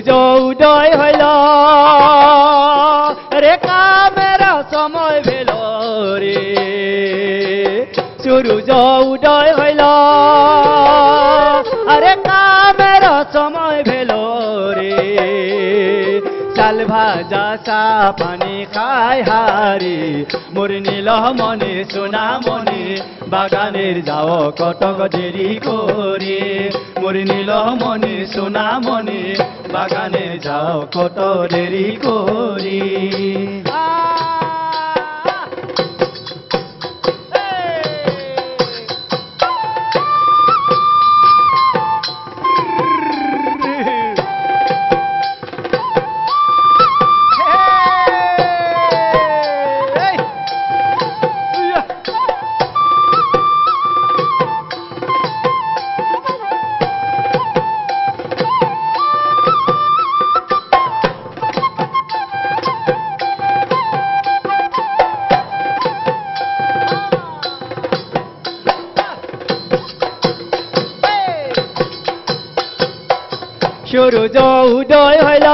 সূর্য উদয় হইল রে কামের সময় ভেল রে সূর্য উদয় হইল আরে কামের সময় ভেল রে চাল ভাজা চা পানি খাই হারি মোর নীল মনে সোনা মনে বাগানের যাও কটক দেরি করে মোর নীল মনে সোনা মনে বাগানে যাও কত দেরি করে সূর্য উদয় হইল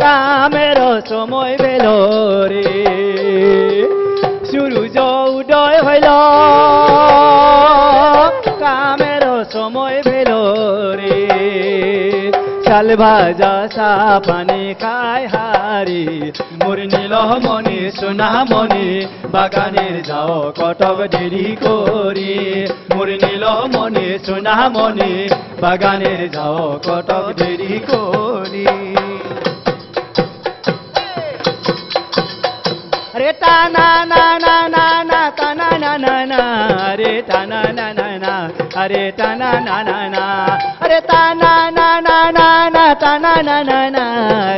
কামের সময় ভেল রে সূর্য উদয় হইল কামের সময় ভেল রে চাল ভাজা চা পানি খাই হারি মোর নীল মনে সোনা মনে বাগানের যাও কটক দেরি করি মোর নীল মনে সোনা মনে বাগানের যাও কটক দেরি করি রে টানা না না না না টানা না না না রে টানা না না না আরে টানা না না না আরে টানা না না না না টানা না না না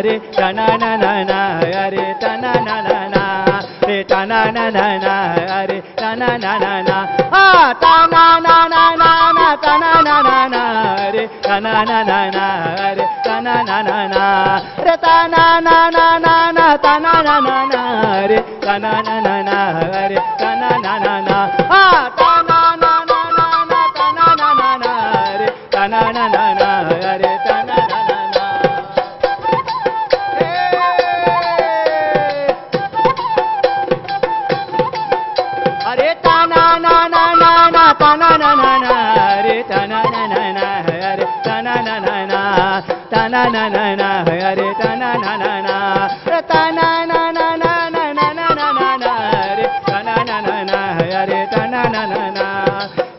রে টানা না না না আরে টানা না না না রে টানা না না না আরে টানা না না না আ টানা না না না না টানা না না না রে টানা না না না রে টানা না না না রে টানা না না না না টানা না না না রে টানা না না না রে টানা না না না আ টানা না না না না টানা না না না রে টানা না না না রে টানা না না না আরে টানা না না না না টানা না না না রে টানা না না না রে টানা না না না টানা না না না রে টানা না না না রে টানা না না না না না না না না রে টানা না না না রে টানা না না না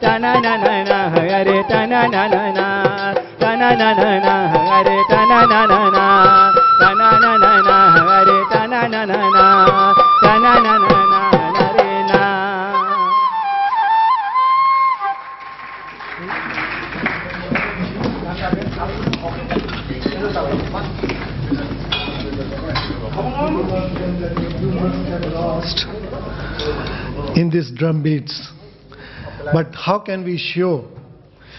টানা না না না রে টানা না না না টানা না না না রে টানা না না না টানা না না না রে টানা না না না টানা না না না রে না Lost in these drum beats, but how can we show?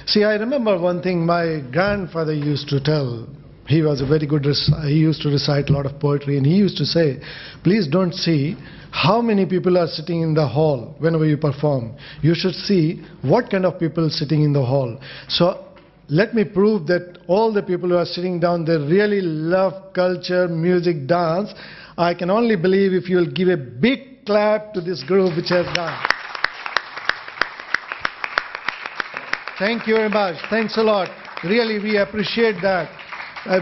See, I remember one thing my grandfather used to tell. He was a very good he used to recite a lot of poetry, and he used to say, please don't see how many people are sitting in the hall whenever you perform. You should see what kind of people sitting in the hall. So let me prove that all the people who are sitting down, they really love culture, music, dance. I can only believe if you will give a big clap to this group which has done. Thank you very much. Thanks a lot. Really, we appreciate that.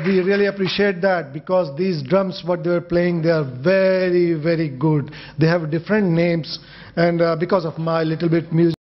We really appreciate that, because these drums, what they are playing, they are very, very good. They have different names, and because of my little bit music.